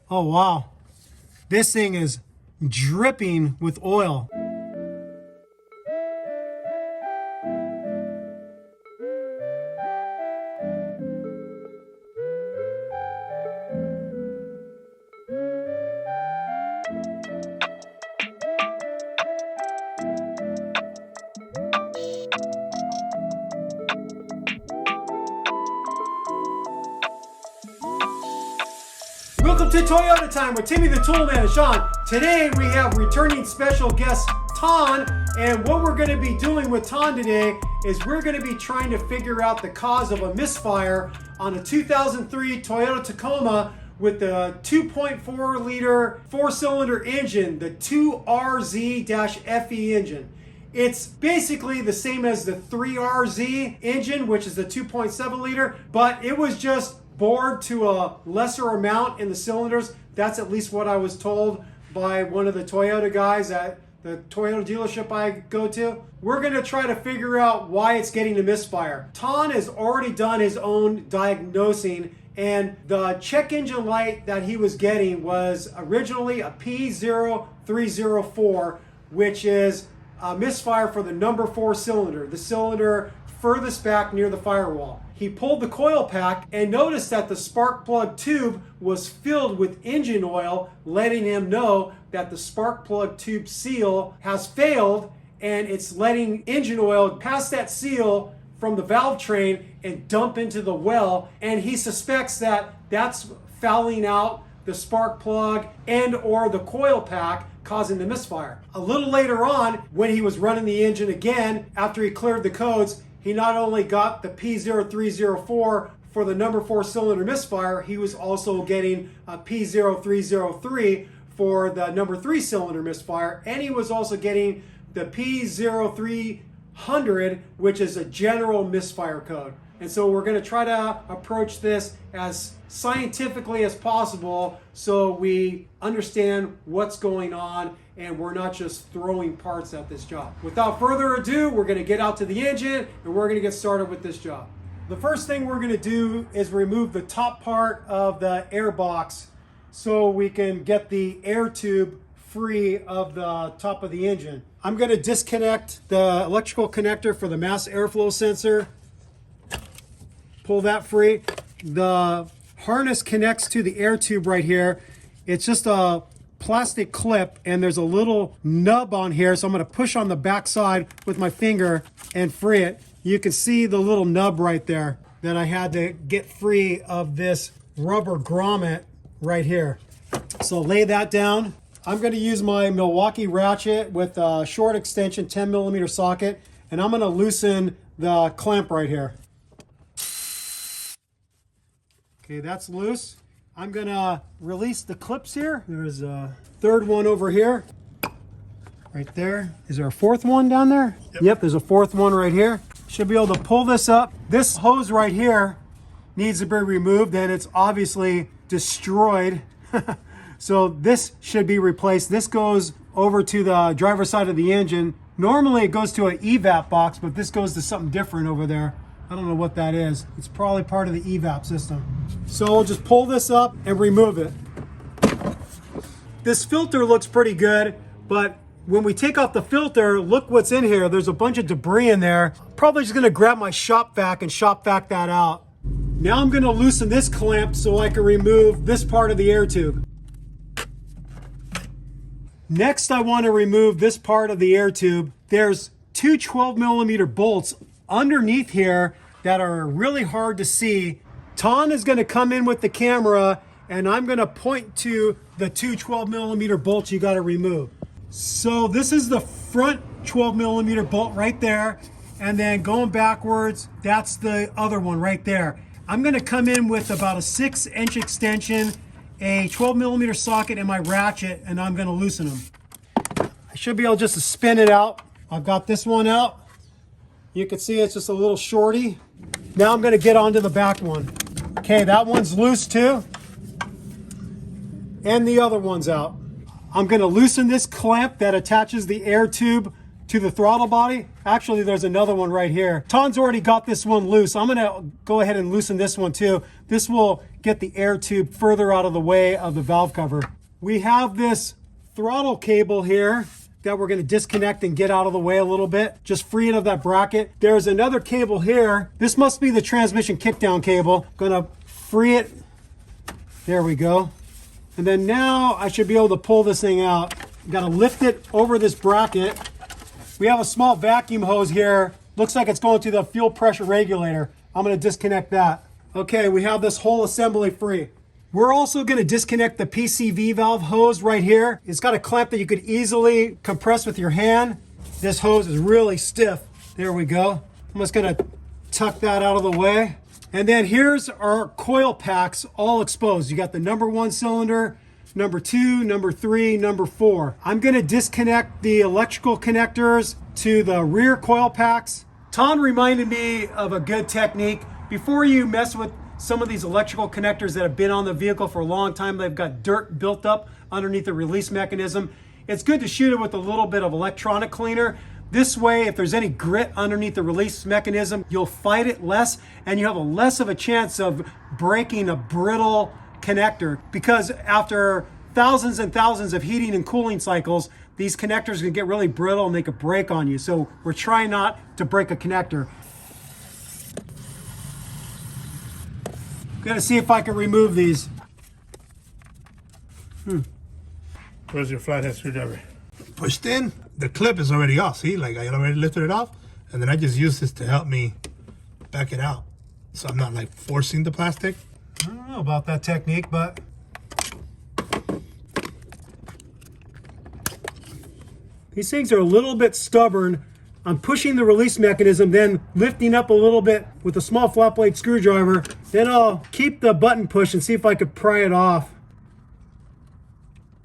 Oh wow, this thing is dripping with oil. Welcome to Toyota Time with Timmy the Toolman and Sean. Today we have returning special guest Ton, and what we're going to be doing with Ton today is we're going to be trying to figure out the cause of a misfire on a 2003 Toyota Tacoma with the 2.4 liter 4-cylinder engine, the 2RZ-FE engine. It's basically the same as the 3RZ engine, which is the 2.7 liter, but it was just bored to a lesser amount in the cylinders. That's at least what I was told by one of the Toyota guys at the Toyota dealership I go to. We're gonna try to figure out why it's getting a misfire. Ton has already done his own diagnosing, and the check engine light that he was getting was originally a P0304, which is a misfire for the number 4 cylinder, the cylinder furthest back near the firewall. He pulled the coil pack and noticed that the spark plug tube was filled with engine oil, letting him know that the spark plug tube seal has failed, and it's letting engine oil pass that seal from the valve train and dump into the well, and he suspects that that's fouling out the spark plug and or the coil pack, causing the misfire. A little later on, when he was running the engine again after he cleared the codes, he not only got the P0304 for the number 4 cylinder misfire, he was also getting a P0303 for the number 3 cylinder misfire, and he was also getting the P0300, which is a general misfire code. And so we're going to try to approach this as scientifically as possible so we understand what's going on and we're not just throwing parts at this job. Without further ado, we're going to get out to the engine and we're going to get started with this job. The first thing we're going to do is remove the top part of the air box so we can get the air tube free of the top of the engine. I'm going to disconnect the electrical connector for the mass airflow sensor. Pull that free. The harness connects to the air tube right here. It's just a plastic clip and there's a little nub on here, so I'm going to push on the back side with my finger and free it. You can see the little nub right there that I had to get free of this rubber grommet right here. So lay that down. I'm going to use my Milwaukee ratchet with a short extension 10mm socket, and I'm going to loosen the clamp right here. Okay, that's loose. I'm gonna release the clips here. There's a third one over here. Right there. Is there a fourth one down there? Yep, there's a fourth one right here. Should be able to pull this up. This hose right here needs to be removed and it's obviously destroyed. So this should be replaced. This goes over to the driver's side of the engine. Normally it goes to an evap box, but this goes to something different over there. I don't know what that is. It's probably part of the evap system. So we'll just pull this up and remove it. This filter looks pretty good, but when we take off the filter, look what's in here. There's a bunch of debris in there. Probably just gonna grab my shop vac and shop vac that out. Now I'm gonna loosen this clamp so I can remove this part of the air tube. Next, I wanna remove this part of the air tube. There's two 12mm bolts underneath here that are really hard to see. Ton is going to come in with the camera and I'm going to point to the two 12mm bolts you got to remove. So this is the front 12mm bolt right there, and then going backwards, that's the other one right there. I'm going to come in with about a 6-inch extension, a 12mm socket, and my ratchet, and I'm going to loosen them. I should be able just to spin it out. I've got this one out. You can see it's just a little shorty. Now I'm going to get onto the back one. Okay, that one's loose too. And the other one's out. I'm going to loosen this clamp that attaches the air tube to the throttle body. Actually, there's another one right here. Ton's already got this one loose. I'm gonna go ahead and loosen this one too. This will get the air tube further out of the way of the valve cover. We have this throttle cable here that we're gonna disconnect and get out of the way a little bit. Just free it of that bracket. There's another cable here. This must be the transmission kickdown cable. Gonna free it. There we go. And then now I should be able to pull this thing out. Gotta lift it over this bracket. We have a small vacuum hose here. Looks like it's going to the fuel pressure regulator. I'm gonna disconnect that. Okay, we have this whole assembly free. We're also gonna disconnect the PCV valve hose right here. It's got a clamp that you could easily compress with your hand. This hose is really stiff. There we go. I'm just gonna tuck that out of the way. And then here's our coil packs all exposed. You got the number 1 cylinder, number 2, number 3, number 4. I'm gonna disconnect the electrical connectors to the rear coil packs. Ton reminded me of a good technique. Before you mess with some of these electrical connectors that have been on the vehicle for a long time, they've got dirt built up underneath the release mechanism. It's good to shoot it with a little bit of electronic cleaner. This way, if there's any grit underneath the release mechanism, you'll fight it less and you have a less of a chance of breaking a brittle connector, because after thousands and thousands of heating and cooling cycles, these connectors can get really brittle and they could break on you. So we're trying not to break a connector. Gonna see if I can remove these. Where's your flathead screwdriver? Pushed in, the clip is already off. See, like I already lifted it off, and then I just use this to help me back it out, so I'm not like forcing the plastic. I don't know about that technique, but these things are a little bit stubborn. I'm pushing the release mechanism, then lifting up a little bit with a small flat blade screwdriver. Then I'll keep the button push and see if I could pry it off.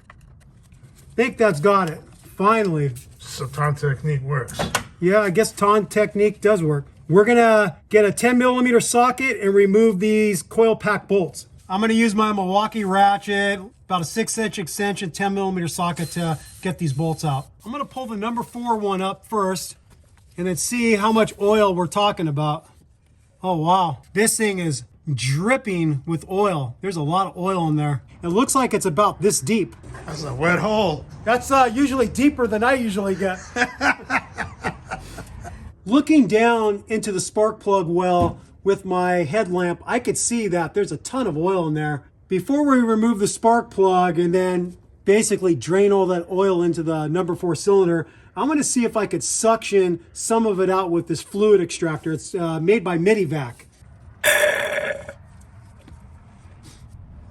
I think that's got it. Finally. So Ton technique works. Yeah, I guess Ton technique does work. We're gonna get a 10mm socket and remove these coil pack bolts. I'm gonna use my Milwaukee ratchet, about a 6-inch extension, 10mm socket to get these bolts out. I'm gonna pull the number 4 one up first and then see how much oil we're talking about. Oh wow, this thing is dripping with oil. There's a lot of oil in there. It looks like it's about this deep. That's a wet hole. That's usually deeper than I usually get. Looking down into the spark plug well with my headlamp, I could see that there's a ton of oil in there. Before we remove the spark plug and then basically drain all that oil into the number 4 cylinder, I'm gonna see if I could suction some of it out with this fluid extractor. It's made by Medivac.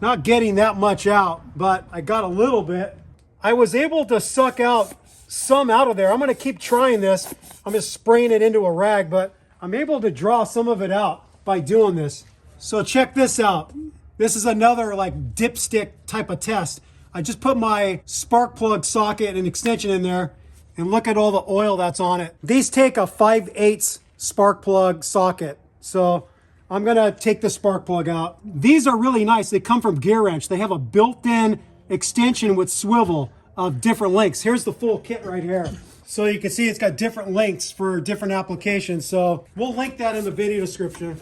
Not getting that much out, but I got a little bit. I was able to suck out some out of there. I'm gonna keep trying this. I'm just spraying it into a rag, but I'm able to draw some of it out by doing this. So check this out. This is another like dipstick type of test. I just put my spark plug socket and extension in there, and look at all the oil that's on it. These take a 5/8 spark plug socket. So I'm gonna take the spark plug out. These are really nice. They come from Gear Wrench. They have a built-in extension with swivel of different lengths. Here's the full kit right here. So you can see it's got different lengths for different applications. So we'll link that in the video description.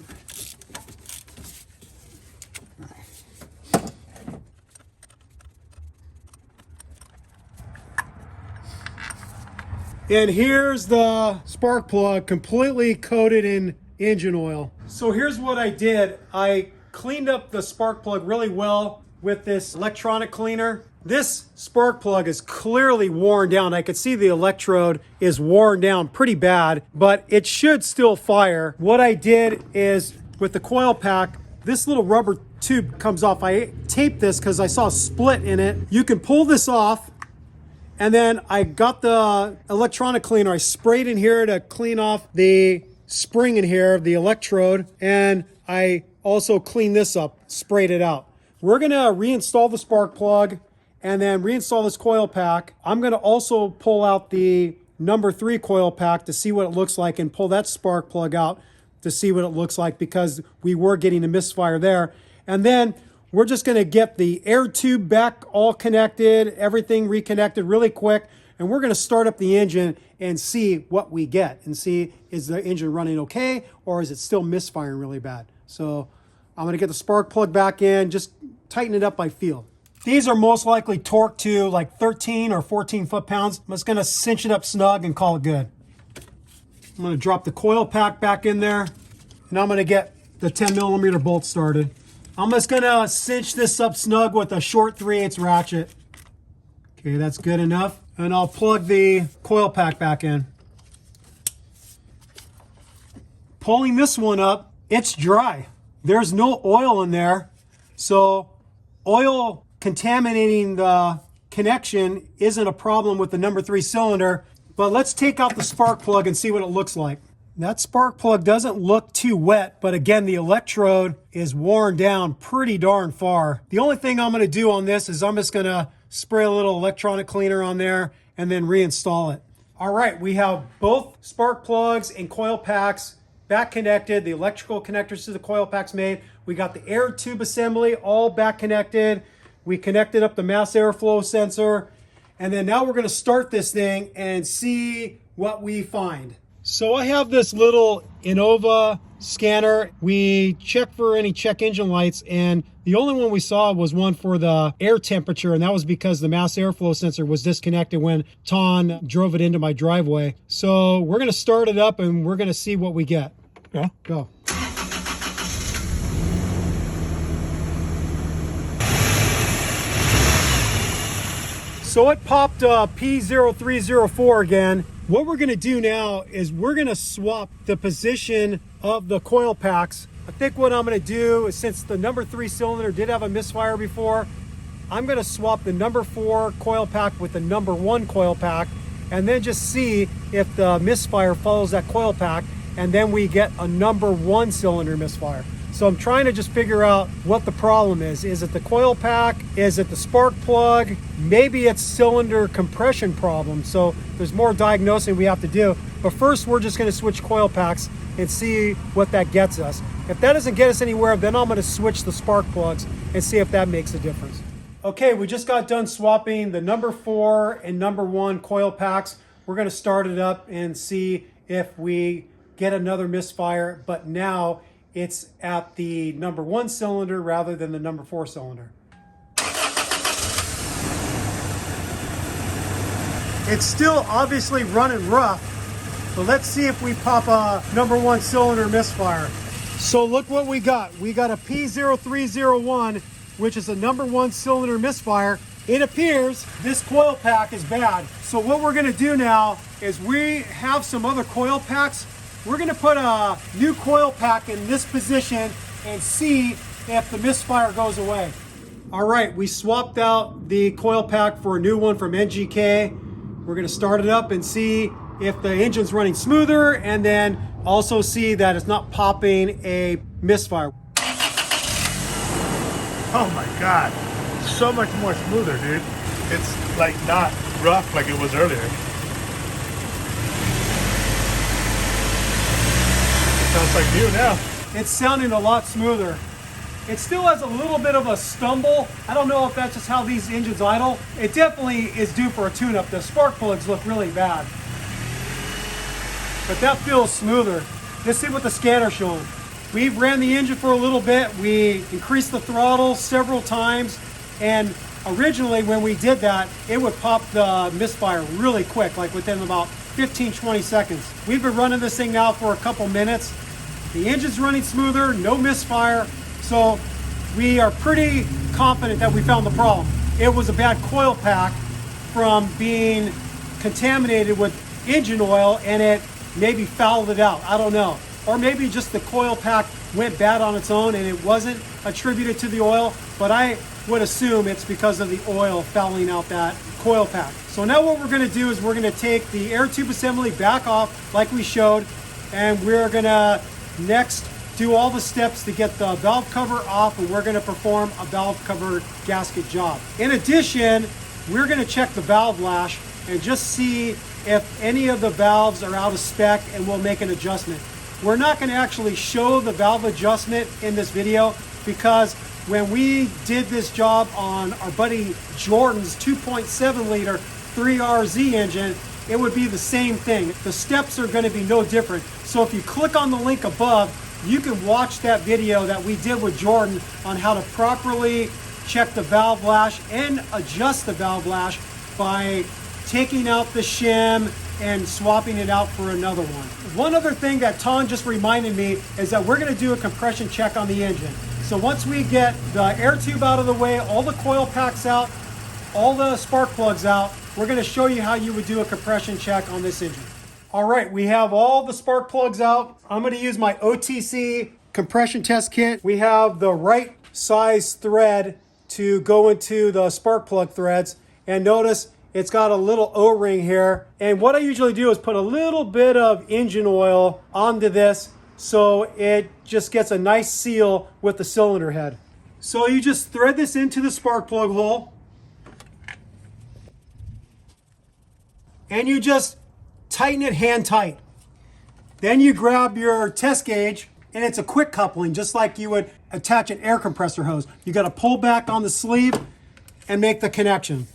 And here's the spark plug completely coated in engine oil. So here's what I did. I cleaned up the spark plug really well with this electronic cleaner. This spark plug is clearly worn down. I could see the electrode is worn down pretty bad, but it should still fire. What I did is with the coil pack, this little rubber tube comes off. I taped this because I saw a split in it. You can pull this off. And then I got the electronic cleaner. I sprayed in here to clean off the spring in here, the electrode. And I also cleaned this up, sprayed it out. We're gonna reinstall the spark plug and then reinstall this coil pack. I'm gonna also pull out the number 3 coil pack to see what it looks like and pull that spark plug out to see what it looks like, because we were getting a misfire there. And then we're just gonna get the air tube back all connected, everything reconnected really quick, and we're going to start up the engine and see what we get and see, is the engine running okay, or is it still misfiring really bad? So I'm going to get the spark plug back in, just tighten it up by feel. These are most likely torqued to like 13 or 14 foot-pounds. I'm just going to cinch it up snug and call it good. I'm going to drop the coil pack back in there, and I'm going to get the 10mm bolt started. I'm just going to cinch this up snug with a short 3/8 ratchet. Okay, that's good enough. And I'll plug the coil pack back in. Pulling this one up, it's dry. There's no oil in there. So oil contaminating the connection isn't a problem with the number 3 cylinder. But let's take out the spark plug and see what it looks like. That spark plug doesn't look too wet, but again, the electrode is worn down pretty darn far. The only thing I'm going to do on this is I'm just going to spray a little electronic cleaner on there and then reinstall it. All right, we have both spark plugs and coil packs back connected. The electrical connectors to the coil packs made. We got the air tube assembly all back connected. We connected up the mass airflow sensor. And then now we're going to start this thing and see what we find. So I have this little Innova scanner. We checked for any check engine lights, and the only one we saw was one for the air temperature, and that was because the mass airflow sensor was disconnected when Ton drove it into my driveway. So we're going to start it up and we're going to see what we get. Yeah. Go. So it popped P0304 again. What we're going to do now is we're going to swap the position of the coil packs. I think what I'm going to do is, since the number 3 cylinder did have a misfire before, I'm going to swap the number 4 coil pack with the number 1 coil pack, and then just see if the misfire follows that coil pack, and then we get a number 1 cylinder misfire. So I'm trying to just figure out what the problem is. Is it the coil pack? Is it the spark plug? Maybe it's cylinder compression problem. So there's more diagnosing we have to do. But first, we're just going to switch coil packs and see what that gets us. If that doesn't get us anywhere, then I'm going to switch the spark plugs and see if that makes a difference. Okay, we just got done swapping the number 4 and number 1 coil packs. We're going to start it up and see if we get another misfire, but now it's at the number 1 cylinder rather than the number 4 cylinder. It's still obviously running rough, but let's see if we pop a number 1 cylinder misfire. So look what we got. We got a P0301, which is a number 1 cylinder misfire. It appears this coil pack is bad. So what we're gonna do now is we have some other coil packs. We're going to put a new coil pack in this position and see if the misfire goes away. All right, we swapped out the coil pack for a new one from NGK. We're going to start it up and see if the engine's running smoother, and then also see that it's not popping a misfire. Oh my God, so much more smoother, dude. It's like not rough like it was earlier. Sounds like new now. It's sounding a lot smoother. It still has a little bit of a stumble. I don't know if that's just how these engines idle. It definitely is due for a tune-up. The spark plugs look really bad. But that feels smoother. Let's see what the scanner's showing. We've ran the engine for a little bit. We increased the throttle several times, and originally when we did that, it would pop the misfire really quick, like within about 15-20 seconds. We've been running this thing now for a couple minutes. The engine's running smoother, no misfire, so we are pretty confident that we found the problem. It was a bad coil pack from being contaminated with engine oil, and it maybe fouled it out. I don't know. Or maybe just the coil pack went bad on its own and it wasn't attributed to the oil, but I would assume it's because of the oil fouling out that coil pack. So now what we're going to do is we're going to take the air tube assembly back off like we showed, and we're going to next do all the steps to get the valve cover off, and we're going to perform a valve cover gasket job. In addition, we're going to check the valve lash and just see if any of the valves are out of spec, and we'll make an adjustment. We're not going to actually show the valve adjustment in this video because when we did this job on our buddy Jordan's 2.7 liter 3RZ engine, it would be the same thing. The steps are going to be no different. So if you click on the link above, you can watch that video that we did with Jordan on how to properly check the valve lash and adjust the valve lash by taking out the shim and swapping it out for another one. One other thing that Ton just reminded me is that we're going to do a compression check on the engine. So once we get the air tube out of the way, all the coil packs out, all the spark plugs out, we're going to show you how you would do a compression check on this engine. All right, we have all the spark plugs out. I'm going to use my OTC compression test kit. We have the right size thread to go into the spark plug threads. And notice it's got a little O-ring here. And what I usually do is put a little bit of engine oil onto this so it just gets a nice seal with the cylinder head. So you just thread this into the spark plug hole. And you just tighten it hand tight. Then you grab your test gauge, and it's a quick coupling, just like you would attach an air compressor hose. You got to pull back on the sleeve and make the connection.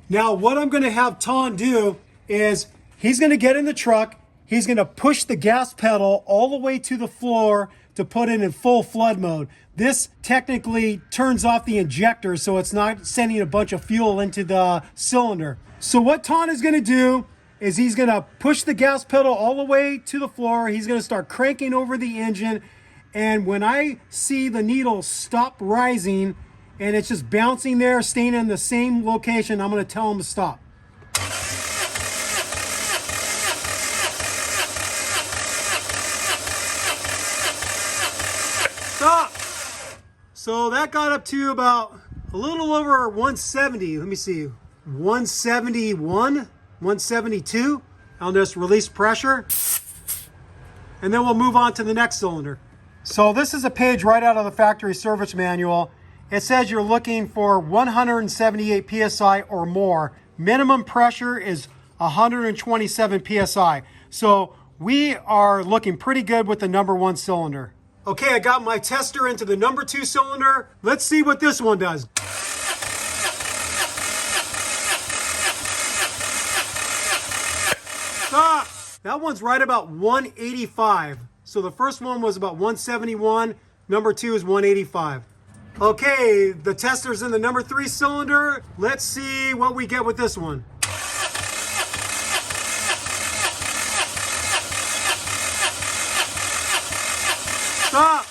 Now what I'm going to have Ton do is he's going to get in the truck, he's going to push the gas pedal all the way to the floor to put it in full flood mode. This technically turns off the injector so it's not sending a bunch of fuel into the cylinder. So what Ton is going to do is he's going to push the gas pedal all the way to the floor. He's going to start cranking over the engine. And when I see the needle stop rising and it's just bouncing there, staying in the same location, I'm going to tell him to stop. Stop! So that got up to about a little over 170. Let me see. 171, 172. I'll just release pressure. And then we'll move on to the next cylinder. So this is a page right out of the factory service manual. It says you're looking for 178 PSI or more. Minimum pressure is 127 PSI. So we are looking pretty good with the number 1 cylinder. Okay, I got my tester into the number 2 cylinder. Let's see what this one does. Stop! That one's right about 185. So the first one was about 171. Number 2 is 185. Okay, the tester's in the number 3 cylinder. Let's see what we get with this one. Stop!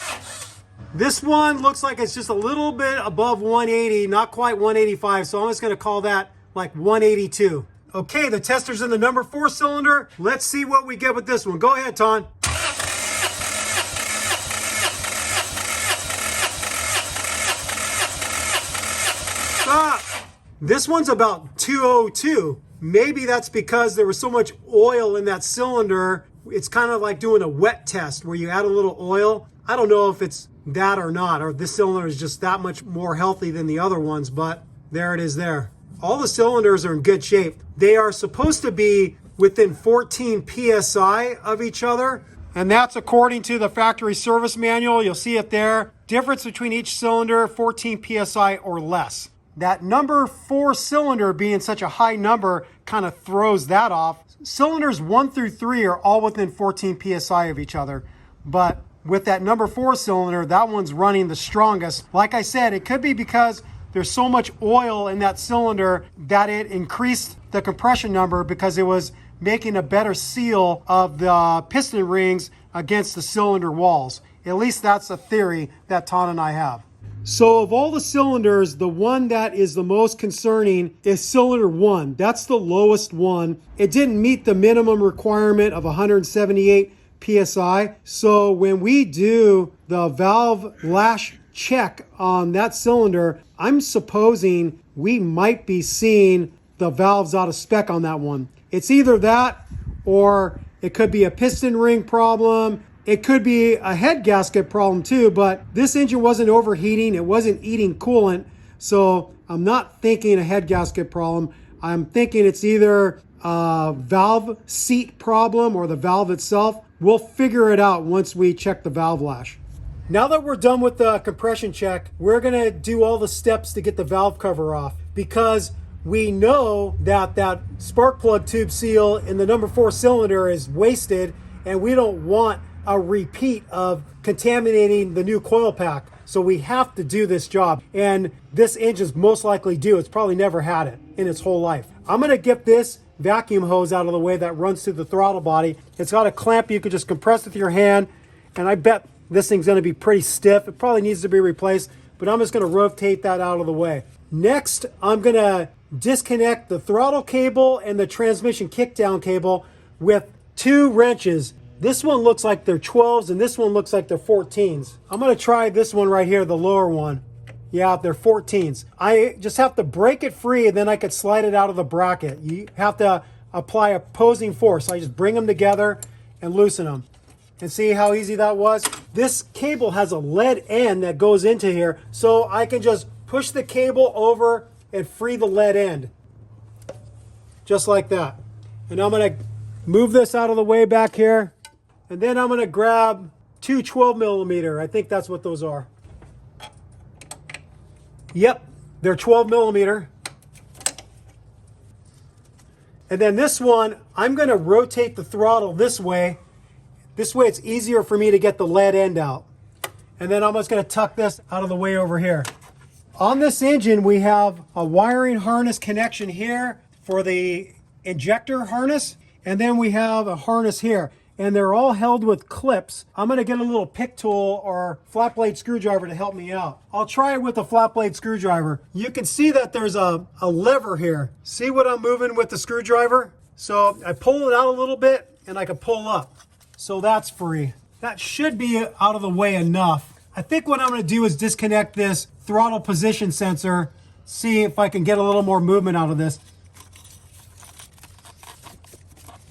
This one looks like it's just a little bit above 180, not quite 185. So I'm just going to call that like 182. Okay, the tester's in the number 4 cylinder. Let's see what we get with this one. Go ahead, Ton. Stop. This one's about 202. Maybe that's because there was so much oil in that cylinder. It's kind of like doing a wet test where you add a little oil. I don't know if it's that or not, or this cylinder is just that much more healthy than the other ones, but there it is there. All the cylinders are in good shape. They are supposed to be within 14 PSI of each other, and that's according to the factory service manual. You'll see it there. Difference between each cylinder, 14 PSI or less. That number 4 cylinder being such a high number kind of throws that off. Cylinders 1 through 3 are all within 14 PSI of each other, but with that number 4 cylinder, that one's running the strongest. Like I said, it could be because there's so much oil in that cylinder that it increased the compression number because it was making a better seal of the piston rings against the cylinder walls. At least that's a theory that Ton and I have. So of all the cylinders, the one that is the most concerning is cylinder 1. That's the lowest one. It didn't meet the minimum requirement of 178 PSI. So when we do the valve lash check on that cylinder, I'm supposing we might be seeing the valves out of spec on that one. It's either that or it could be a piston ring problem. It could be a head gasket problem too, but this engine wasn't overheating. It wasn't eating coolant. So I'm not thinking a head gasket problem. I'm thinking it's either a valve seat problem or the valve itself. We'll figure it out once we check the valve lash. Now that we're done with the compression check, we're gonna do all the steps to get the valve cover off, because we know that that spark plug tube seal in the number 4 cylinder is wasted, and we don't want a repeat of contaminating the new coil pack. So we have to do this job, and this engine's most likely due. It's probably never had it in its whole life. I'm gonna get this vacuum hose out of the way that runs through the throttle body. It's got a clamp. You can just compress with your hand, and I bet this thing's gonna be pretty stiff. It probably needs to be replaced, but I'm just gonna rotate that out of the way. Next, I'm gonna disconnect the throttle cable and the transmission kickdown cable with 2 wrenches. This one looks like they're 12s and this one looks like they're 14s. I'm gonna try this one right here, the lower one. Yeah, they're 14s. I just have to break it free and then I could slide it out of the bracket. You have to apply opposing force. I just bring them together and loosen them. And see how easy that was? This cable has a lead end that goes into here, so I can just push the cable over and free the lead end. Just like that. And I'm gonna move this out of the way back here. And then I'm gonna grab 2 12mm. I think that's what those are. Yep, they're 12mm. And then this one, I'm gonna rotate the throttle this way. This way it's easier for me to get the lead end out. And then I'm just gonna tuck this out of the way over here. On this engine, we have a wiring harness connection here for the injector harness. And then we have a harness here. And they're all held with clips. I'm gonna get a little pick tool or flat blade screwdriver to help me out. I'll try it with a flat blade screwdriver. You can see that there's a lever here. See what I'm moving with the screwdriver? So I pull it out a little bit and I can pull up. So that's free. That should be out of the way enough. I think what I'm gonna do is disconnect this throttle position sensor, see if I can get a little more movement out of this.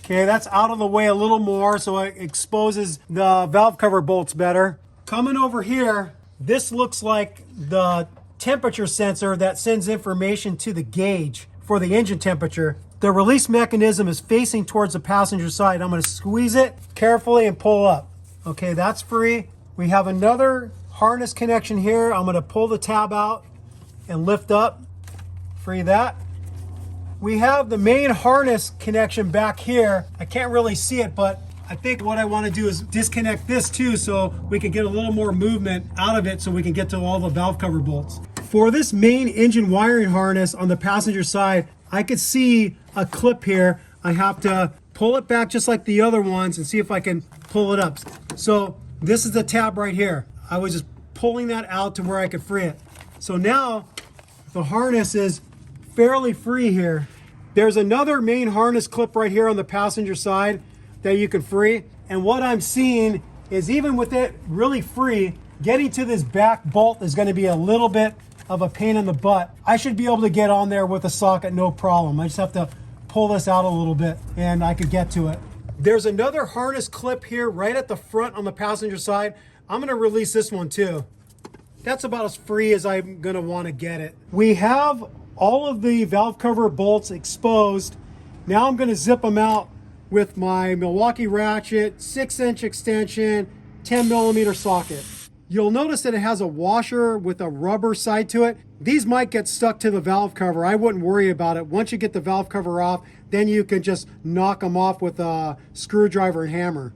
Okay, that's out of the way a little more, so it exposes the valve cover bolts better. Coming over here, this looks like the temperature sensor that sends information to the gauge for the engine temperature. The release mechanism is facing towards the passenger side. I'm gonna squeeze it carefully and pull up. Okay, that's free. We have another harness connection here. I'm gonna pull the tab out and lift up, free that. We have the main harness connection back here. I can't really see it, but I think what I want to do is disconnect this too so we can get a little more movement out of it so we can get to all the valve cover bolts. For this main engine wiring harness on the passenger side, I could see a clip here. I have to pull it back just like the other ones and see if I can pull it up. So this is the tab right here. I was just pulling that out to where I could free it. So now the harness is fairly free here. There's another main harness clip right here on the passenger side that you can free. And what I'm seeing is even with it really free, getting to this back bolt is going to be a little bit of a pain in the butt. I should be able to get on there with a socket, no problem. I just have to pull this out a little bit and I could get to it. There's another harness clip here right at the front on the passenger side. I'm going to release this one too. That's about as free as I'm going to want to get it. We have all of the valve cover bolts exposed. Now I'm going to zip them out with my Milwaukee ratchet, 6-inch extension, 10mm socket. You'll notice that it has a washer with a rubber side to it. These might get stuck to the valve cover. I wouldn't worry about it. Once you get the valve cover off, then you can just knock them off with a screwdriver and hammer.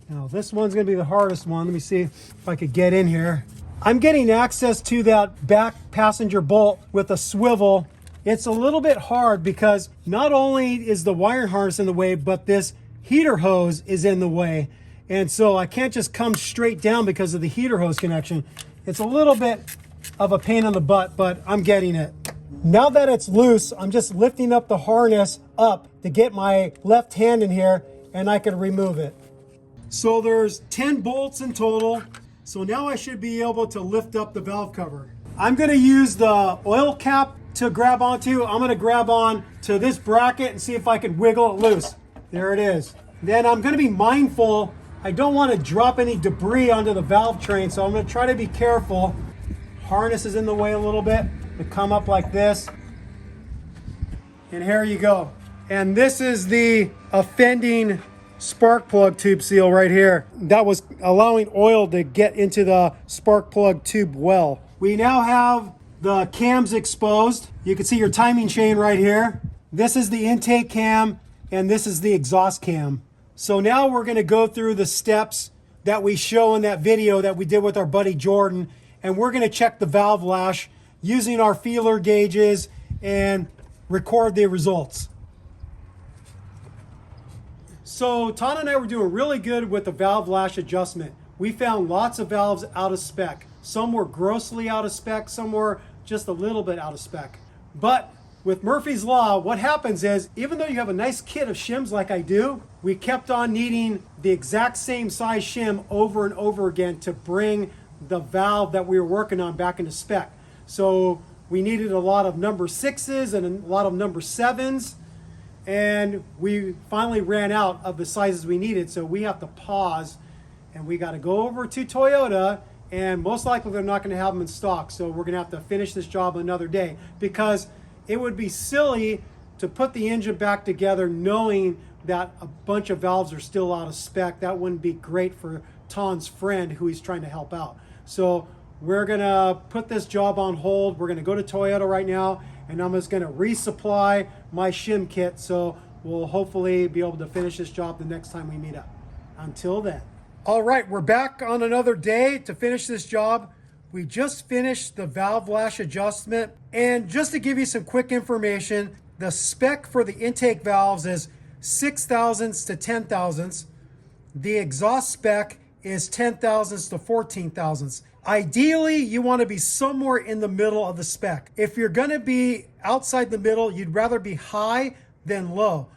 Now this one's gonna be the hardest one. Let me see if I could get in here. I'm getting access to that back passenger bolt with a swivel. It's a little bit hard because not only is the wire harness in the way, but this heater hose is in the way. And so I can't just come straight down because of the heater hose connection. It's a little bit of a pain in the butt, but I'm getting it. Now that it's loose, I'm just lifting up the harness up to get my left hand in here and I can remove it. So there's 10 bolts in total. So now I should be able to lift up the valve cover. I'm gonna use the oil cap to grab onto. I'm gonna grab on to this bracket and see if I can wiggle it loose. There it is. Then I'm gonna be mindful. I don't wanna drop any debris onto the valve train, so I'm gonna try to be careful. Harness is in the way a little bit. To come up like this. And here you go. And this is the offending spark plug tube seal right here. That was allowing oil to get into the spark plug tube well. We now have the cams exposed. You can see your timing chain right here. This is the intake cam and this is the exhaust cam. So now we're going to go through the steps that we show in that video that we did with our buddy Jordan, and we're going to check the valve lash using our feeler gauges and record the results. So Tana and I were doing really good with the valve lash adjustment. We found lots of valves out of spec. Some were grossly out of spec, some were just a little bit out of spec. But with Murphy's Law, what happens is, even though you have a nice kit of shims like I do, we kept on needing the exact same size shim over and over again to bring the valve that we were working on back into spec. So we needed a lot of number 6s and a lot of number 7s. And we finally ran out of the sizes we needed, so we have to pause and we got to go over to Toyota, and most likely they're not going to have them in stock, so we're going to have to finish this job another day, because it would be silly to put the engine back together knowing that a bunch of valves are still out of spec. That wouldn't be great for Ton's friend who he's trying to help out. So we're going to put this job on hold. We're going to go to Toyota right now, and I'm just going to resupply my shim kit, so we'll hopefully be able to finish this job the next time we meet up. Until then. All right, we're back on another day to finish this job. We just finished the valve lash adjustment, and just to give you some quick information, the spec for the intake valves is 6 thousandths to 10 thousandths. The exhaust spec is 10 thousandths to 14 thousandths. Ideally, you want to be somewhere in the middle of the spec. If you're going to be outside the middle, you'd rather be high than low.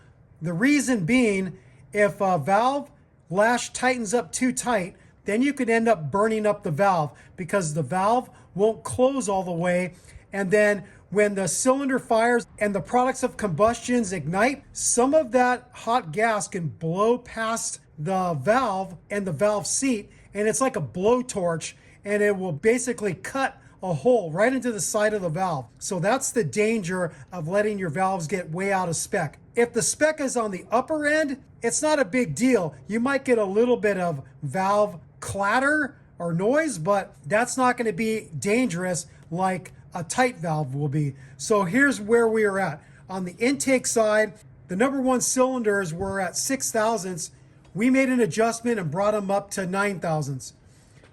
The reason being, if a valve lash tightens up too tight, then you could end up burning up the valve, because the valve won't close all the way. And then when the cylinder fires and the products of combustions ignite, some of that hot gas can blow past the valve and the valve seat, and it's like a blowtorch, and it will basically cut a hole right into the side of the valve. So that's the danger of letting your valves get way out of spec. If the spec is on the upper end, it's not a big deal. You might get a little bit of valve clatter or noise, but that's not going to be dangerous like a tight valve will be. So here's where we are at. On the intake side, the number 1 cylinders were at 6 thousandths. We made an adjustment and brought them up to 9 thousandths.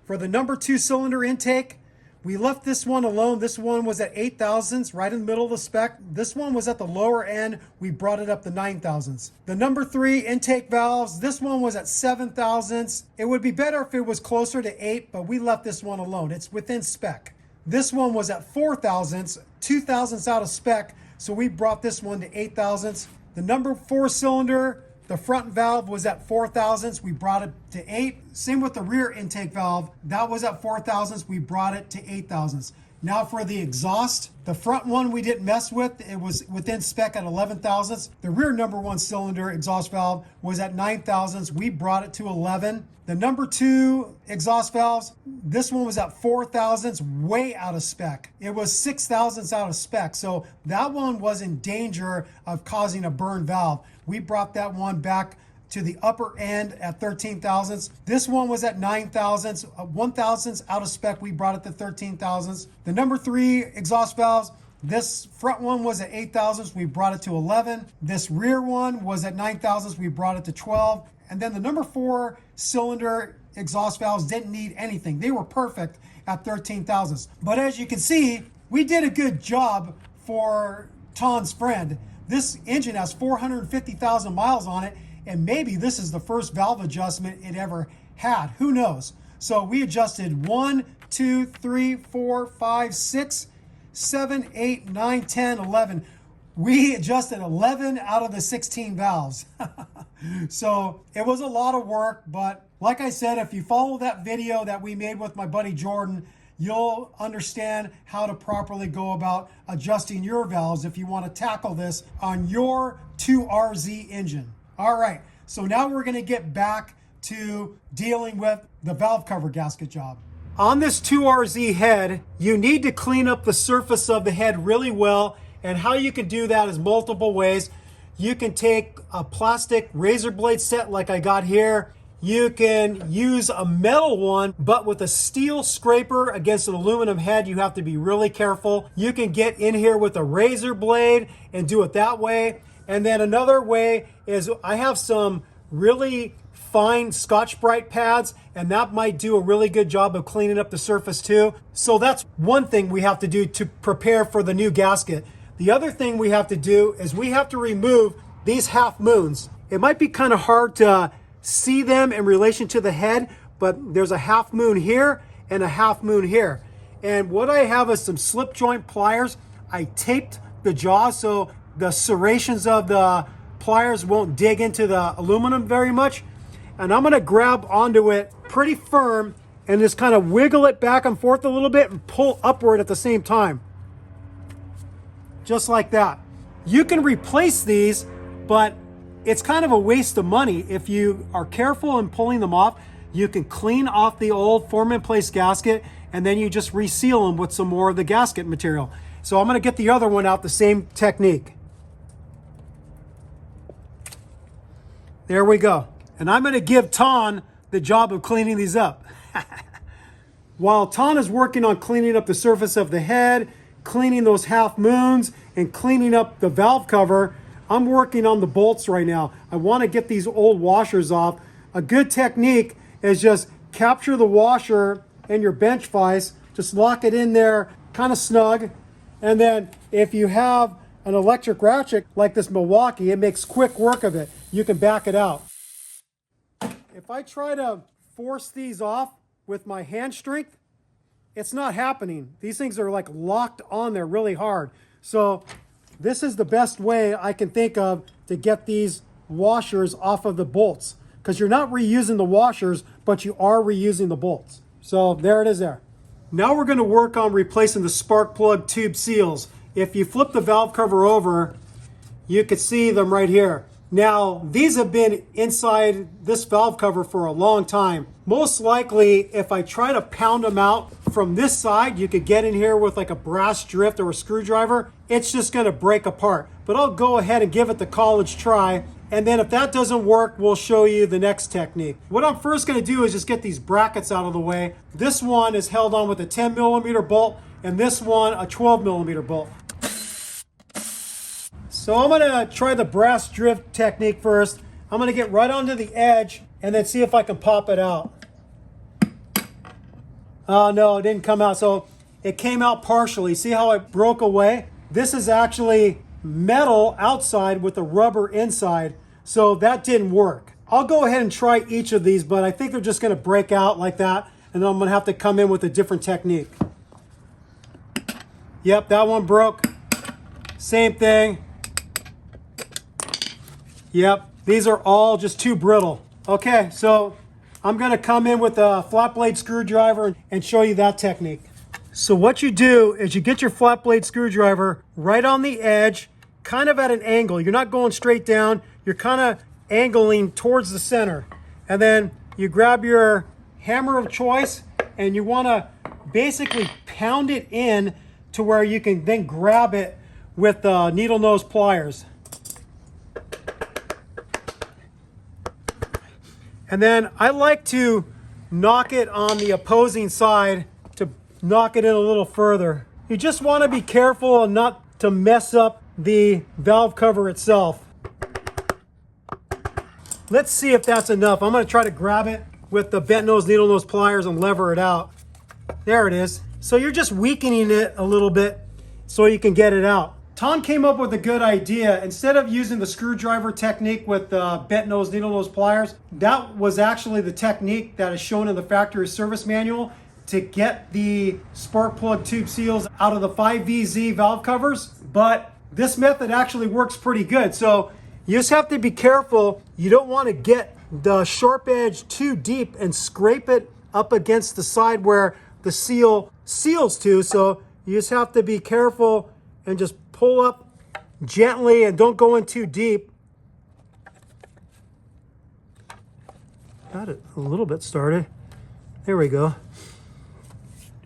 For the number 2 cylinder intake, we left this one alone. This one was at 8 thousandths, right in the middle of the spec. This one was at the lower end. We brought it up to 9 thousandths. The number 3 intake valves, this one was at 7 thousandths. It would be better if it was closer to 8, but we left this one alone. It's within spec. This one was at 4 thousandths, 2 thousandths out of spec, so we brought this one to 8 thousandths. The number 4 cylinder, the front valve was at 4 thousandths. We brought it to 8. Same with the rear intake valve. That was at 4 thousandths. We brought it to 8 thousandths. Now for the exhaust, the front one we didn't mess with. It was within spec at 11 thousandths. The rear number 1 cylinder exhaust valve was at 9 thousandths. We brought it to 11. The number 2 exhaust valves, this one was at 4 thousandths, way out of spec. It was 6 thousandths out of spec. So that one was in danger of causing a burn valve. We brought that one back to the upper end at 13 thousandths. This one was at 9 thousandths, 1 thousandths out of spec. We brought it to 13 thousandths. The number 3 exhaust valves, this front one was at 8 thousandths. We brought it to 11. This rear one was at 9 thousandths. We brought it to 12. And then the number 4 cylinder exhaust valves didn't need anything. They were perfect at 13 thousandths. But as you can see, we did a good job for Ton's friend. This engine has 450,000 miles on it, and maybe this is the first valve adjustment it ever had. Who knows? So we adjusted 1, 2, 3, 4, 5, 6, 7, 8, 9, 10, 11. We adjusted 11 out of the 16 valves. So it was a lot of work, but like I said, if you follow that video that we made with my buddy Jordan, you'll understand how to properly go about adjusting your valves if you want to tackle this on your 2RZ engine. All right, so now we're going to get back to dealing with the valve cover gasket job. On this 2RZ head, you need to clean up the surface of the head really well, and how you can do that is multiple ways. You can take a plastic razor blade set like I got here. You can use a metal one, but with a steel scraper against an aluminum head, you have to be really careful. You can get in here with a razor blade and do it that way. And then another way is I have some really fine Scotch-Brite pads, and that might do a really good job of cleaning up the surface too. So that's one thing we have to do to prepare for the new gasket. The other thing we have to do is we have to remove these half moons. It might be kind of hard to see them in relation to the head, but there's a half moon here and a half moon here. And what I have is some slip joint pliers. I taped the jaw so the serrations of the pliers won't dig into the aluminum very much. And I'm gonna grab onto it pretty firm and just kind of wiggle it back and forth a little bit and pull upward at the same time. Just like that. You can replace these, but it's kind of a waste of money. If you are careful in pulling them off, you can clean off the old form-in-place gasket and then you just reseal them with some more of the gasket material. So I'm gonna get the other one out the same technique. There we go. And I'm gonna give Ton the job of cleaning these up. While Ton is working on cleaning up the surface of the head, cleaning those half moons, and cleaning up the valve cover, I'm working on the bolts right now. I wanna get these old washers off. A good technique is just capture the washer in your bench vise, just lock it in there kind of snug, and then if you have an electric ratchet like this Milwaukee, it makes quick work of it. You can back it out. If I try to force these off with my hand strength, it's not happening. These things are like locked on there really hard. So this is the best way I can think of to get these washers off of the bolts, because you're not reusing the washers, but you are reusing the bolts. So there it is there. Now we're gonna work on replacing the spark plug tube seals. If you flip the valve cover over, you can see them right here. Now, these have been inside this valve cover for a long time. Most likely, if I try to pound them out from this side, you could get in here with like a brass drift or a screwdriver. It's just gonna break apart. But I'll go ahead and give it the college try. And then if that doesn't work, we'll show you the next technique. What I'm first gonna do is just get these brackets out of the way. This one is held on with a 10mm bolt, and this one a 12mm bolt. So I'm gonna try the brass drift technique first. I'm gonna get right onto the edge and then see if I can pop it out. Oh no, it didn't come out. So it came out partially. See how it broke away? This is actually metal outside with a rubber inside. So that didn't work. I'll go ahead and try each of these, but I think they're just gonna break out like that. And then I'm gonna have to come in with a different technique. Yep, that one broke. Same thing. Yep, these are all just too brittle. Okay, so I'm gonna come in with a flat blade screwdriver and show you that technique. So what you do is you get your flat blade screwdriver right on the edge, kind of at an angle. You're not going straight down, you're kind of angling towards the center. And then you grab your hammer of choice and you wanna basically pound it in to where you can then grab it with needle nose pliers. And then I like to knock it on the opposing side to knock it in a little further. You just want to be careful and not to mess up the valve cover itself. Let's see if that's enough. I'm going to try to grab it with the bent nose needle nose pliers and lever it out. There it is. So you're just weakening it a little bit so you can get it out. Tom came up with a good idea. Instead of using the screwdriver technique with the bent nose, needle nose pliers, that was actually the technique that is shown in the factory service manual to get the spark plug tube seals out of the 5VZ valve covers. But this method actually works pretty good. So you just have to be careful. You don't want to get the sharp edge too deep and scrape it up against the side where the seal seals to. So you just have to be careful and just pull up gently and don't go in too deep. Got it a little bit started. There we go.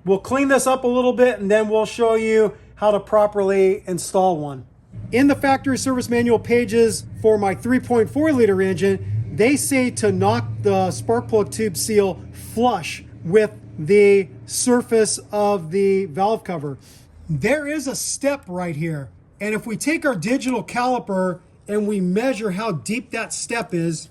We'll clean this up a little bit and then we'll show you how to properly install one. In the factory service manual pages for my 3.4 liter engine, they say to knock the spark plug tube seal flush with the surface of the valve cover. There is a step right here. And if we take our digital caliper and we measure how deep that step is,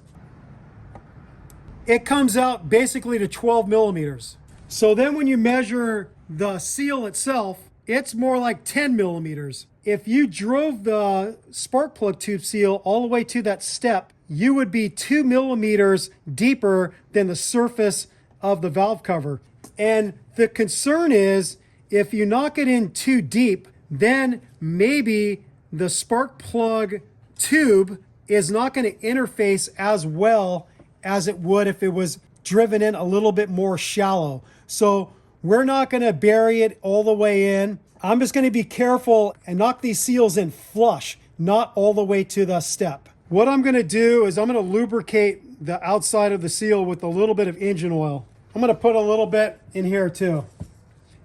it comes out basically to 12 millimeters. So then when you measure the seal itself, it's more like 10 millimeters. If you drove the spark plug tube seal all the way to that step, you would be 2 millimeters deeper than the surface of the valve cover. And the concern is if you knock it in too deep, then maybe the spark plug tube is not going to interface as well as it would if it was driven in a little bit more shallow. So we're not going to bury it all the way in. I'm just going to be careful and knock these seals in flush, not all the way to the step. What I'm going to do is I'm going to lubricate the outside of the seal with a little bit of engine oil. I'm going to put a little bit in here too.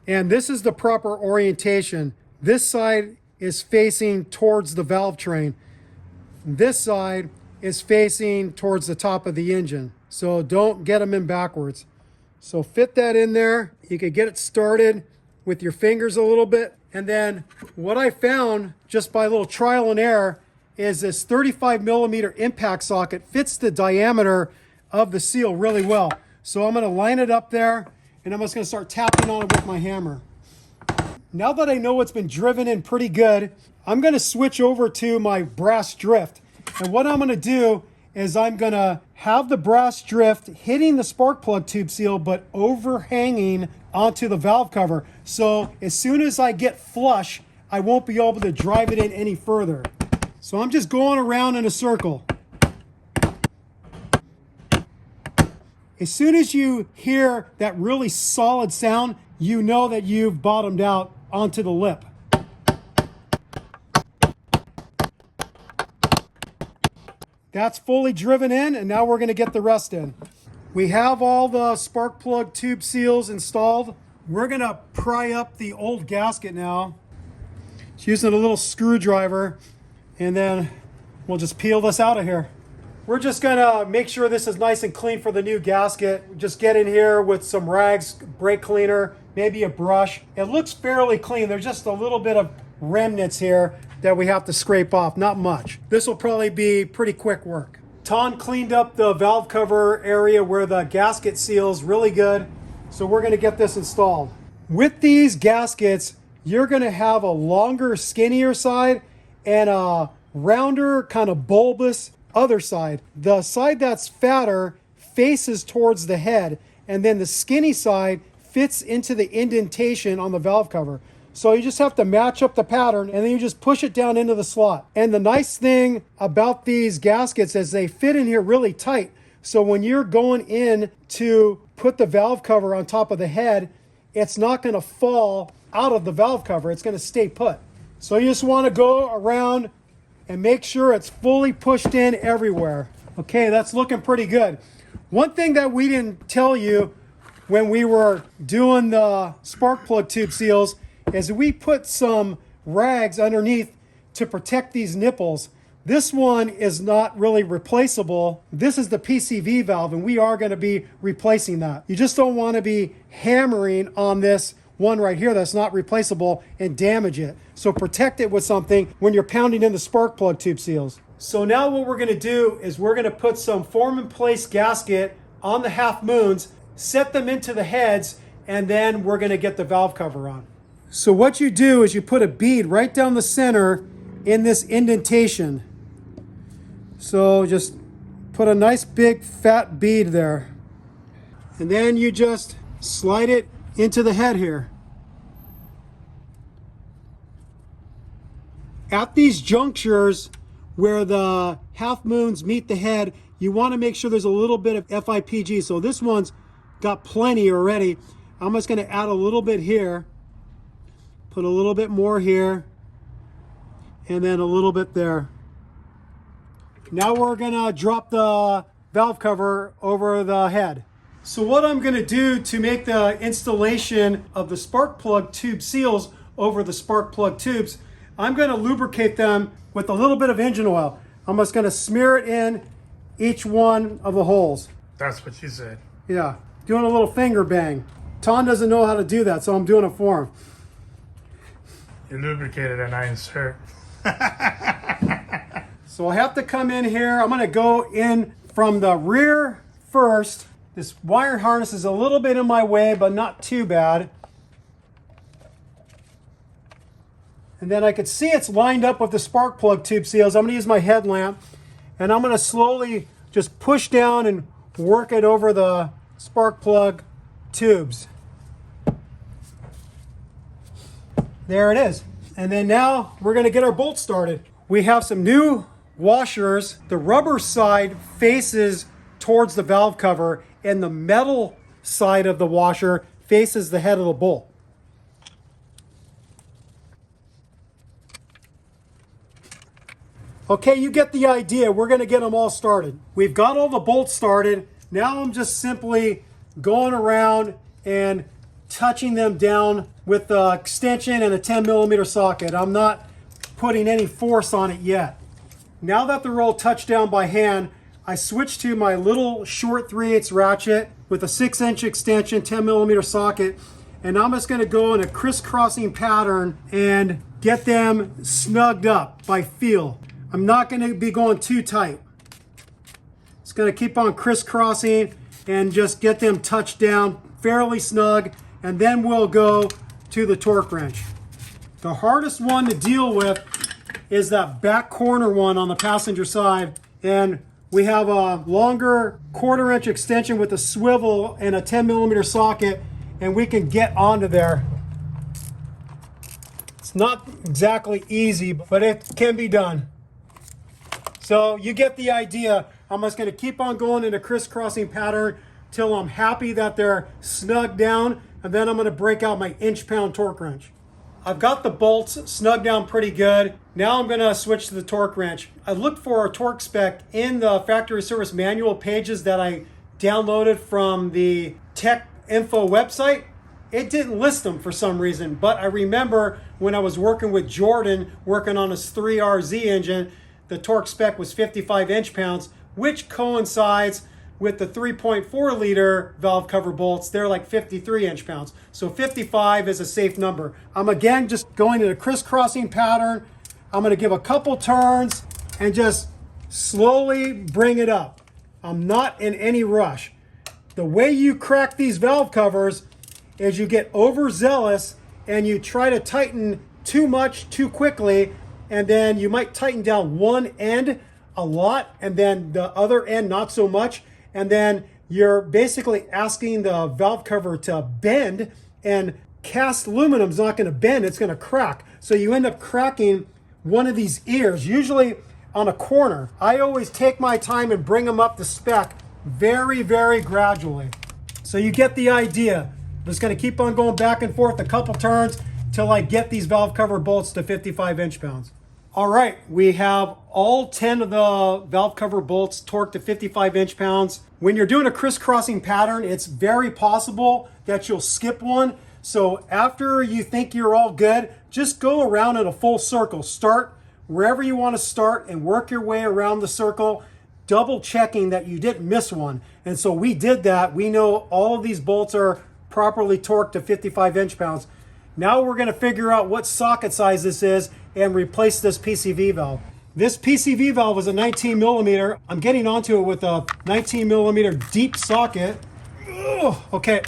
And this is the proper orientation. This side is facing towards the valve train. This side is facing towards the top of the engine. So don't get them in backwards. So fit that in there. You could get it started with your fingers a little bit. And then what I found just by a little trial and error is this 35 millimeter impact socket fits the diameter of the seal really well. So I'm going to line it up there and I'm just going to start tapping on it with my hammer. Now that I know it's been driven in pretty good, I'm going to switch over to my brass drift. And what I'm going to do is I'm going to have the brass drift hitting the spark plug tube seal but overhanging onto the valve cover. So as soon as I get flush, I won't be able to drive it in any further. So I'm just going around in a circle. As soon as you hear that really solid sound, you know that you've bottomed out onto the lip. That's fully driven in, and now we're going to get the rest in. We have all the spark plug tube seals installed. We're going to pry up the old gasket now. Just using a little screwdriver, and then we'll just peel this out of here. We're just going to make sure this is nice and clean for the new gasket. Just get in here with some rags, brake cleaner, maybe a brush. It looks fairly clean. There's just a little bit of remnants here that we have to scrape off, not much. This will probably be pretty quick work. Ton cleaned up the valve cover area where the gasket seals really good. So we're going to get this installed. With these gaskets, you're going to have a longer, skinnier side and a rounder, kind of bulbous other side. The side that's fatter faces towards the head, and then the skinny side fits into the indentation on the valve cover. So you just have to match up the pattern and then you just push it down into the slot. And the nice thing about these gaskets is they fit in here really tight. So when you're going in to put the valve cover on top of the head, it's not going to fall out of the valve cover. It's going to stay put. So you just want to go around and make sure it's fully pushed in everywhere. Okay, that's looking pretty good. One thing that we didn't tell you when we were doing the spark plug tube seals is we put some rags underneath to protect these nipples. This one is not really replaceable. This is the PCV valve, and we are going to be replacing that. You just don't want to be hammering on this one right here that's not replaceable and damage it. So protect it with something when you're pounding in the spark plug tube seals. So now what we're going to do is we're going to put some form in place gasket on the half moons, set them into the heads, and then we're going to get the valve cover on. So what you do is you put a bead right down the center in this indentation. So just put a nice big fat bead there. And then you just slide it into the head here. At these junctures where the half moons meet the head, you want to make sure there's a little bit of FIPG. So this one's got plenty already. I'm just going to add a little bit here. Put a little bit more here, and then a little bit there. Now we're gonna drop the valve cover over the head. So what I'm gonna do to make the installation of the spark plug tube seals over the spark plug tubes, I'm gonna lubricate them with a little bit of engine oil. I'm just going to smear it in each one of the holes. That's what she said. Yeah, doing a little finger bang. Tom doesn't know how to do that, so I'm doing it for him. You lubricated and I insert. So I have to come in here. I'm going to go in from the rear first. This wire harness is a little bit in my way, but not too bad. And then I could see it's lined up with the spark plug tube seals. I'm going to use my headlamp, and I'm going to slowly just push down and work it over the spark plug tubes. There it is. And then now we're going to get our bolts started. We have some new washers. The rubber side faces towards the valve cover, and the metal side of the washer faces the head of the bolt. Okay, you get the idea. We're going to get them all started. We've got all the bolts started. Now I'm just simply going around and touching them down with the extension and a 10mm socket. I'm not putting any force on it yet. Now that they're all touched down by hand, I switch to my little short 3/8 ratchet with a 6-inch extension, 10mm socket, and I'm just going to go in a crisscrossing pattern and get them snugged up by feel. I'm not going to be going too tight. It's going to keep on crisscrossing and just get them touched down fairly snug, and then we'll go to the torque wrench. The hardest one to deal with is that back corner one on the passenger side, and we have a longer 1/4 inch extension with a swivel and a 10mm socket, and we can get onto there. It's not exactly easy, but it can be done. So you get the idea. I'm just going to keep on going in a crisscrossing pattern till I'm happy that they're snug down, and then I'm going to break out my inch-pound torque wrench. I've got the bolts snug down pretty good. Now I'm going to switch to the torque wrench. I looked for a torque spec in the factory service manual pages that I downloaded from the Tech Info website. It didn't list them for some reason, but I remember when I was working with Jordan, working on his 3RZ engine, the torque spec was 55 inch-pounds, which coincides with the 3.4 liter valve cover bolts. They're like 53 inch-pounds. So 55 is a safe number. I'm again just going in a crisscrossing pattern. I'm going to give a couple turns and just slowly bring it up. I'm not in any rush. The way you crack these valve covers is you get overzealous and you try to tighten too much too quickly, and then you might tighten down one end a lot and then the other end not so much, and then you're basically asking the valve cover to bend, and cast aluminum's not going to bend, it's going to crack. So you end up cracking one of these ears, usually on a corner. I always take my time and bring them up to spec very, very gradually. So you get the idea. I'm just going to keep on going back and forth a couple turns till I get these valve cover bolts to 55 inch-pounds. All right, we have all 10 of the valve cover bolts torqued to 55 inch-pounds. When you're doing a crisscrossing pattern, it's very possible that you'll skip one. So after you think you're all good, just go around in a full circle. Start wherever you want to start and work your way around the circle, double checking that you didn't miss one. And so we did that. We know all of these bolts are properly torqued to 55 inch-pounds. Now we're going to figure out what socket size this is and replace this PCV valve. This PCV valve is a 19mm. I'm getting onto it with a 19mm deep socket. Ugh, okay,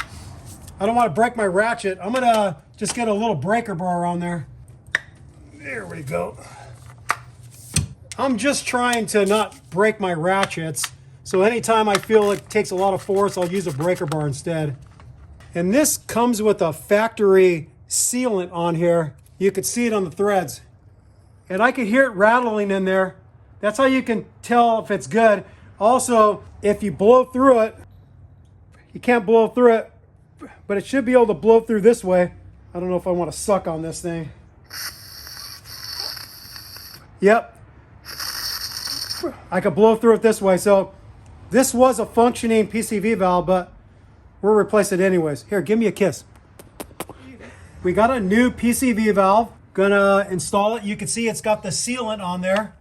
I don't want to break my ratchet. I'm going to just get a little breaker bar on there. There we go. I'm just trying to not break my ratchets. So anytime I feel it takes a lot of force, I'll use a breaker bar instead. And this comes with a factory sealant on here. You could see it on the threads. And I could hear it rattling in there. That's how you can tell if it's good. Also, if you blow through it, you can't blow through it, but it should be able to blow through this way. I don't know if I want to suck on this thing. Yep. I could blow through it this way. So this was a functioning PCV valve, but we'll replace it anyways. Here, give me a kiss. We got a new PCV valve. Gonna install it. You can see it's got the sealant on there.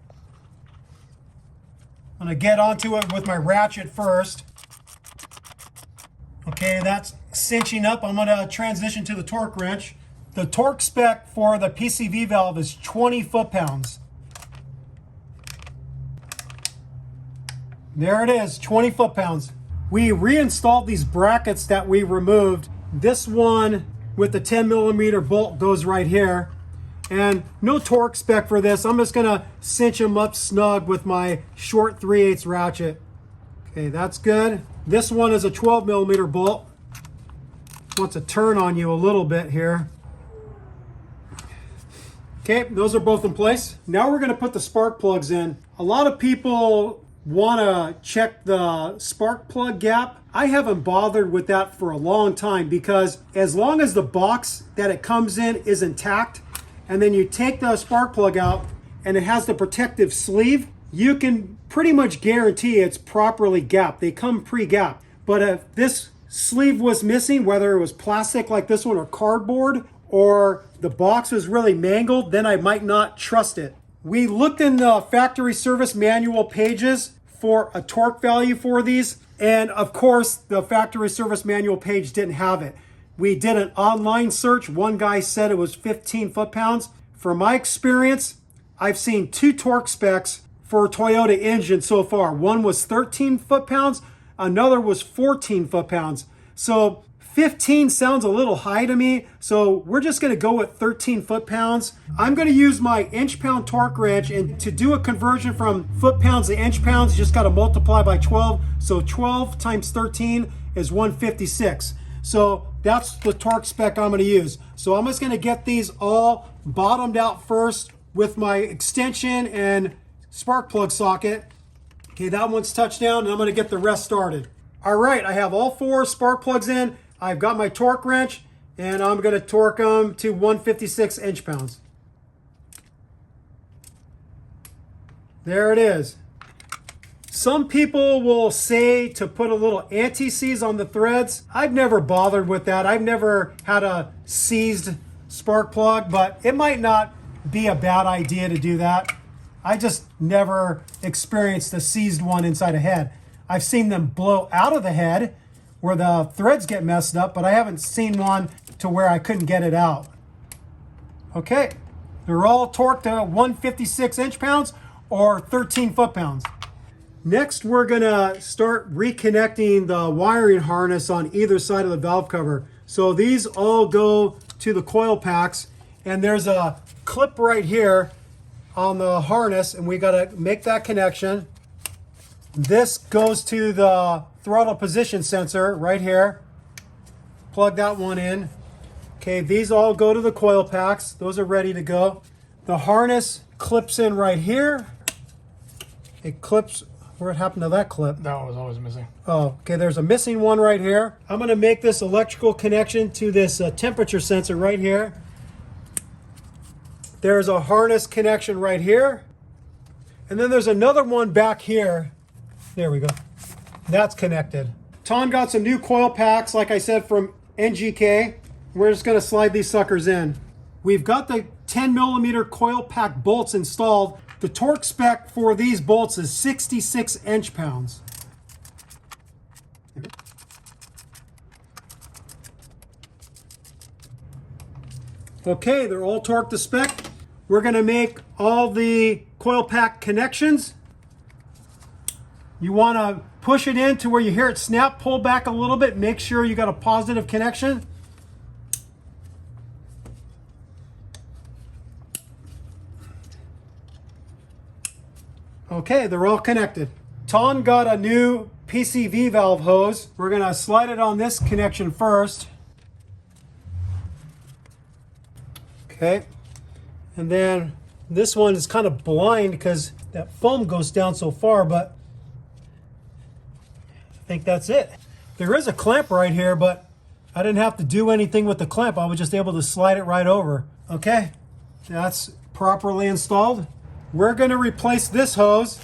I'm gonna get onto it with my ratchet first. Okay, that's cinching up. I'm gonna transition to the torque wrench. The torque spec for the PCV valve is 20 foot-pounds. There it is, 20 foot-pounds. We reinstalled these brackets that we removed. This one with the 10mm bolt goes right here. And no torque spec for this. I'm just gonna cinch them up snug with my short 3/8 ratchet. Okay, that's good. This one is a 12mm bolt. Wants to turn on you a little bit here. Okay, those are both in place. Now we're gonna put the spark plugs in. A lot of people wanna check the spark plug gap. I haven't bothered with that for a long time because as long as the box that it comes in is intact, and then you take the spark plug out and it has the protective sleeve, you can pretty much guarantee it's properly gapped. They come pre-gapped. But if this sleeve was missing, whether it was plastic like this one or cardboard, or the box was really mangled, then I might not trust it. We looked in the factory service manual pages for a torque value for these, and of course the factory service manual page didn't have it. We did an online search. One guy said it was 15 foot-pounds. From my experience, I've seen 2 torque specs for a Toyota engine so far. One was 13 foot-pounds, another was 14 foot-pounds. So 15 sounds a little high to me, so we're just gonna go with 13 foot-pounds. I'm gonna use my inch-pound torque wrench, and to do a conversion from foot-pounds to inch-pounds, you just gotta multiply by 12. So 12 times 13 is 156. So that's the torque spec I'm gonna use. So I'm just gonna get these all bottomed out first with my extension and spark plug socket. Okay, that one's touched down, and I'm gonna get the rest started. All right, I have all 4 spark plugs in. I've got my torque wrench, and I'm gonna torque them to 156 inch-pounds. There it is. Some people will say to put a little anti-seize on the threads. I've never bothered with that. I've never had a seized spark plug, but it might not be a bad idea to do that. I just never experienced a seized one inside a head. I've seen them blow out of the head where the threads get messed up, but I haven't seen one to where I couldn't get it out. Okay, they're all torqued to 156 inch-pounds or 13 foot-pounds. Next, we're gonna start reconnecting the wiring harness on either side of the valve cover. So these all go to the coil packs, and there's a clip right here on the harness, and we gotta make that connection. This goes to the throttle position sensor right here. Plug that one in. Okay, these all go to the coil packs. Those are ready to go. The harness clips in right here. It clips. What happened to that clip? That one was always missing. Oh, okay, there's a missing one right here. I'm gonna make this electrical connection to this temperature sensor right here. There's a harness connection right here. And then there's another one back here. There we go. That's connected. Tom got some new coil packs, like I said, from NGK. We're just gonna slide these suckers in. We've got the 10mm coil pack bolts installed. The torque spec for these bolts is 66 inch-pounds. Okay, they're all torqued to spec. We're gonna make all the coil pack connections. You wanna push it in to where you hear it snap, pull back a little bit, make sure you got a positive connection. Okay, they're all connected. Ton got a new PCV valve hose. We're gonna slide it on this connection first. Okay, and then this one is kind of blind because that foam goes down so far, but I think that's it. There is a clamp right here, but I didn't have to do anything with the clamp. I was just able to slide it right over. Okay, that's properly installed. We're gonna replace this hose.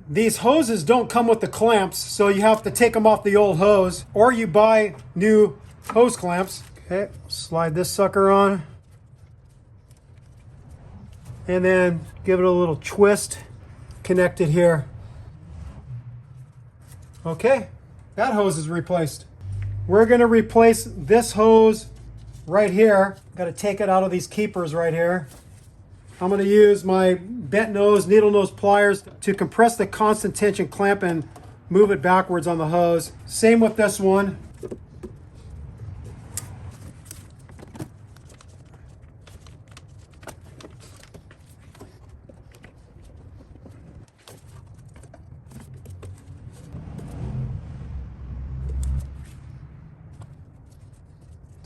These hoses don't come with the clamps, so you have to take them off the old hose, or you buy new hose clamps. Okay, slide this sucker on. And then give it a little twist, connect it here. Okay, that hose is replaced. We're gonna replace this hose right here. Got to take it out of these keepers right here. I'm going to use my bent nose, needle nose pliers to compress the constant tension clamp and move it backwards on the hose. Same with this one.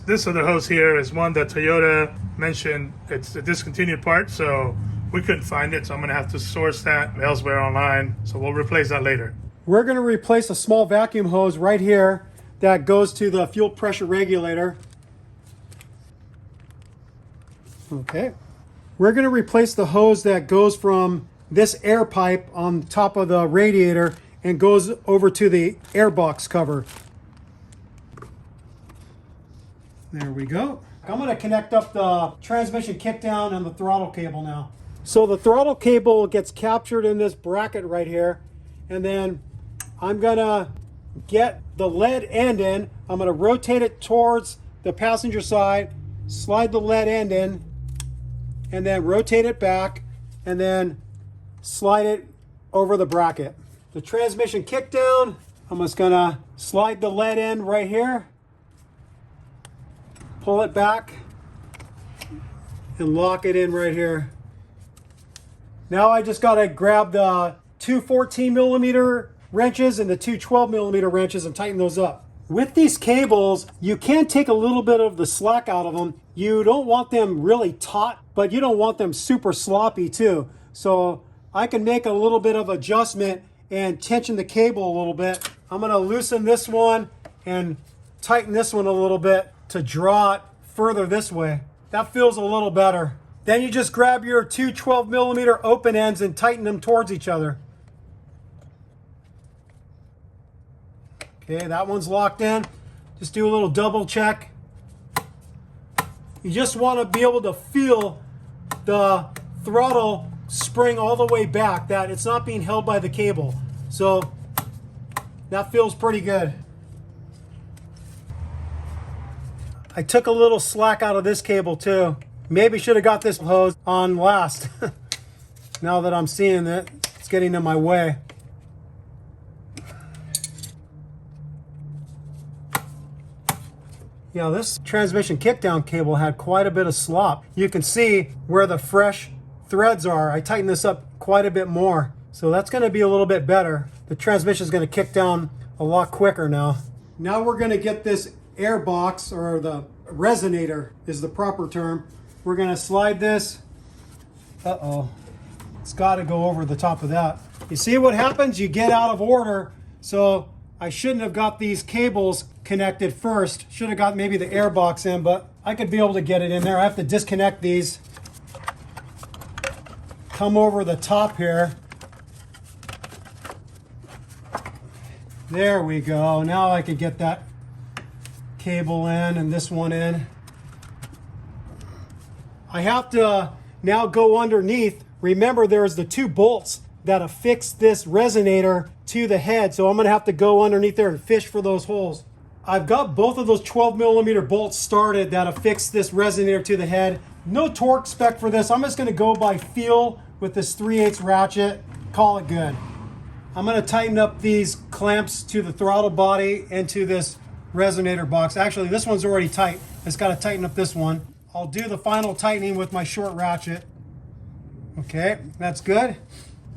This other hose here is one that Toyota mentioned it's a discontinued part, so we couldn't find it, so I'm gonna have to source that elsewhere online, so we'll replace that later. We're gonna replace a small vacuum hose right here that goes to the fuel pressure regulator. Okay. We're gonna replace the hose that goes from this air pipe on top of the radiator and goes over to the air box cover. There we go. I'm going to connect up the transmission kickdown and the throttle cable now. So the throttle cable gets captured in this bracket right here, and then I'm going to get the lead end in. I'm going to rotate it towards the passenger side, slide the lead end in, and then rotate it back, and then slide it over the bracket. The transmission kickdown, I'm just going to slide the lead end right here, pull it back, and lock it in right here. Now I just got to grab the two 14mm wrenches and the two 12mm wrenches and tighten those up. With these cables, you can take a little bit of the slack out of them. You don't want them really taut, but you don't want them super sloppy too. So I can make a little bit of adjustment and tension the cable a little bit. I'm going to loosen this one and tighten this one a little bit to draw it further this way. That feels a little better. Then you just grab your two 12mm open ends and tighten them towards each other. Okay, that one's locked in. Just do a little double check. You just want to be able to feel the throttle spring all the way back, that it's not being held by the cable. So that feels pretty good. I took a little slack out of this cable too. Maybe should have got this hose on last. Now that I'm seeing it, it's getting in my way. Yeah, this transmission kickdown cable had quite a bit of slop. You can see where the fresh threads are. I tightened this up quite a bit more. So that's going to be a little bit better. The transmission is going to kick down a lot quicker now. Now we're going to get this air box, or the resonator is the proper term. We're going to slide this. Uh-oh. It's got to go over the top of that. You see what happens? You get out of order. So I shouldn't have got these cables connected first. Should have got maybe the air box in, but I could be able to get it in there. I have to disconnect these. Come over the top here. There we go. Now I could get that cable in and this one in. I have to now go underneath. Remember, there's the two bolts that affix this resonator to the head, so I'm going to have to go underneath there and fish for those holes. I've got both of those 12mm bolts started that affix this resonator to the head. No torque spec for this. I'm just going to go by feel with this 3/8 ratchet. Call it good. I'm going to tighten up these clamps to the throttle body and to this resonator box. Actually, this one's already tight. It's got to tighten up this one. I'll do the final tightening with my short ratchet. Okay, that's good.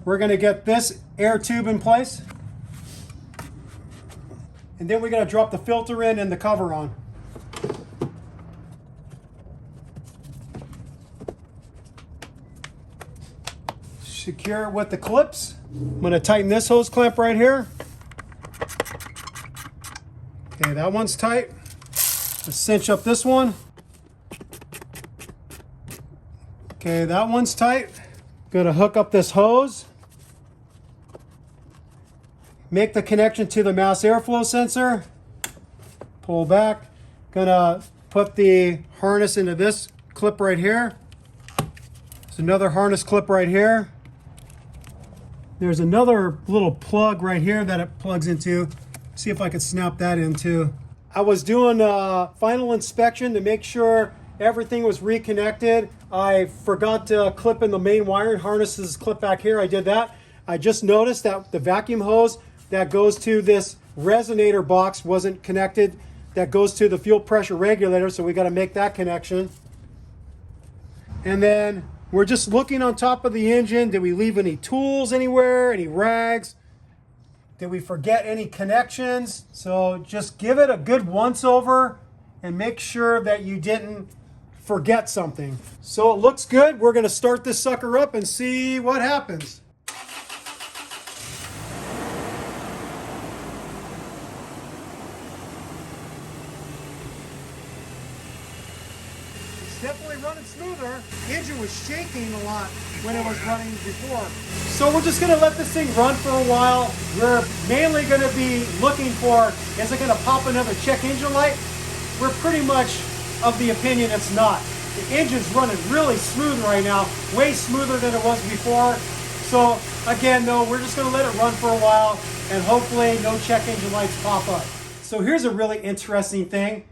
We're going to get this air tube in place. And then we got to drop the filter in and the cover on. Secure it with the clips. I'm going to tighten this hose clamp right here. Okay, that one's tight. Let's cinch up this one. Okay, that one's tight. Going to hook up this hose. make the connection to the mass airflow sensor. Pull back. Gonna put the harness into this clip right here. There's another harness clip right here. There's another little plug right here that it plugs into. See if I can snap that in too. I was doing a final inspection to make sure everything was reconnected. I forgot to clip in the main wiring harnesses clip back here. I did that. I just noticed that the vacuum hose that goes to this resonator box wasn't connected. That goes to the fuel pressure regulator, so we got to make that connection. And then we're just looking on top of the engine. Did we leave any tools anywhere, any rags? Did we forget any connections? So just give it a good once over and make sure that you didn't forget something. So it looks good. We're gonna start this sucker up and see what happens. It's definitely running smoother. The engine was shaking a lot when it was running before. So we're just gonna let this thing run for a while. We're mainly gonna be looking for, is it gonna pop another check engine light? We're pretty much of the opinion it's not. The engine's running really smooth right now, way smoother than it was before. So again, though, we're just gonna let it run for a while and hopefully no check engine lights pop up. So here's a really interesting thing.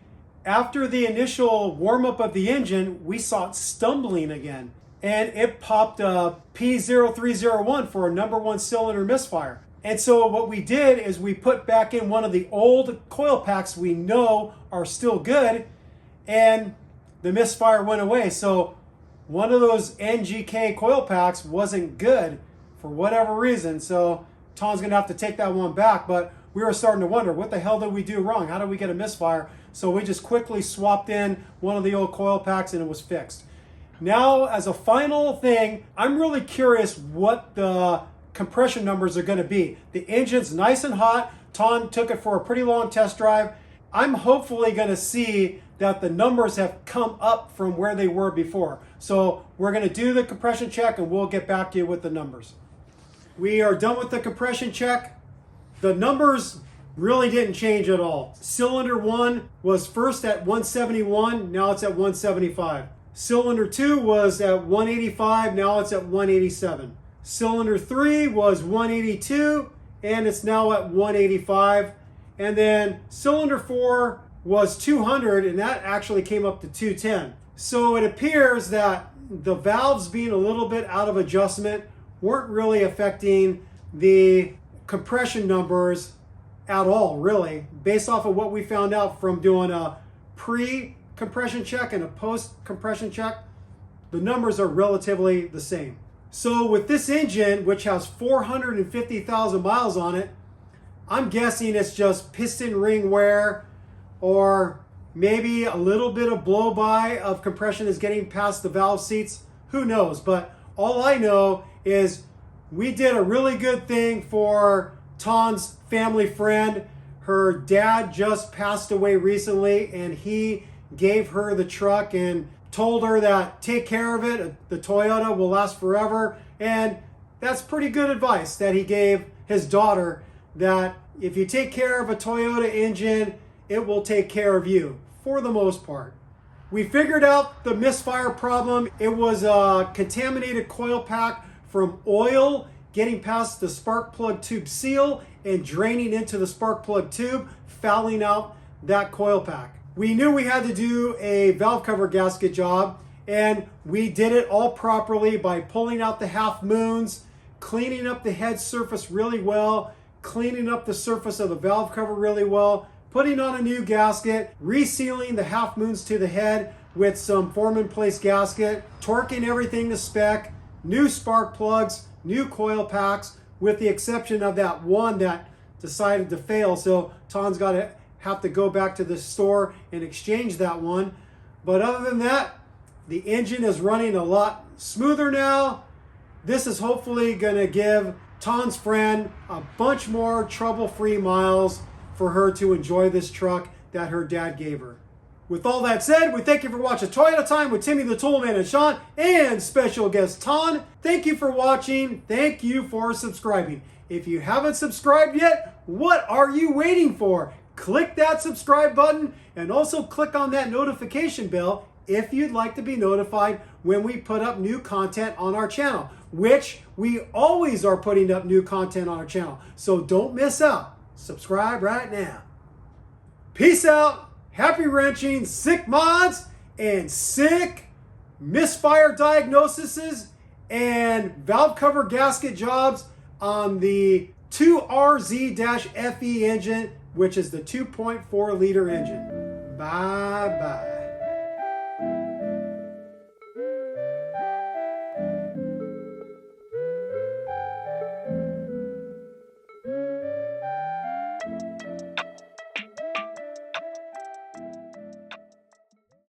After the initial warm up of the engine, we saw it stumbling again. And it popped a P0301 for a #1 cylinder misfire. And so what we did is we put back in one of the old coil packs we know are still good, and the misfire went away. So one of those NGK coil packs wasn't good for whatever reason. So Tom's gonna have to take that one back, but we were starting to wonder, what the hell did we do wrong? How did we get a misfire? So we just quickly swapped in one of the old coil packs and it was fixed. Now, as a final thing, I'm really curious what the compression numbers are gonna be. The engine's nice and hot. Tom took it for a pretty long test drive. I'm hopefully gonna see that the numbers have come up from where they were before. So we're gonna do the compression check and we'll get back to you with the numbers. We are done with the compression check. The numbers really didn't change at all. Cylinder 1 was first at 171, now it's at 175. Cylinder 2 was at 185, now it's at 187. Cylinder 3 was 182, and it's now at 185. And then cylinder 4 was 200, and that actually came up to 210. So it appears that the valves being a little bit out of adjustment weren't really affecting the compression numbers at all, really, based off of what we found out from doing a pre-compression check and a post-compression check. The numbers are relatively the same. So with this engine, which has 450,000 miles on it, I'm guessing it's just piston ring wear, or maybe a little bit of blow-by of compression is getting past the valve seats. Who knows? But all I know is we did a really good thing for Ton's family friend. Her dad just passed away recently, and he gave her the truck and told her that take care of it. The Toyota will last forever. And that's pretty good advice that he gave his daughter, that if you take care of a Toyota engine, it will take care of you for the most part. We figured out the misfire problem. It was a contaminated coil pack from oil getting past the spark plug tube seal and draining into the spark plug tube, fouling out that coil pack. We knew we had to do a valve cover gasket job, and we did it all properly by pulling out the half moons, cleaning up the head surface really well, cleaning up the surface of the valve cover really well, putting on a new gasket, resealing the half moons to the head with some form in place gasket, torquing everything to spec, new spark plugs, new coil packs, with the exception of that one that decided to fail. So Tom's got to have to go back to the store and exchange that one. But other than that, the engine is running a lot smoother now. This is hopefully going to give Tom's friend a bunch more trouble-free miles for her to enjoy this truck that her dad gave her. With all that said, we thank you for watching Toyota Time with Timmy the Toolman and Sean and special guest Ton. Thank you for watching. Thank you for subscribing. If you haven't subscribed yet, what are you waiting for? Click that subscribe button and also click on that notification bell if you'd like to be notified when we put up new content on our channel, which we always are putting up new content on our channel. So don't miss out. Subscribe right now. Peace out. Happy wrenching, sick mods, and sick misfire diagnoses and valve cover gasket jobs on the 2RZ-FE engine, which is the 2.4 liter engine. Bye-bye.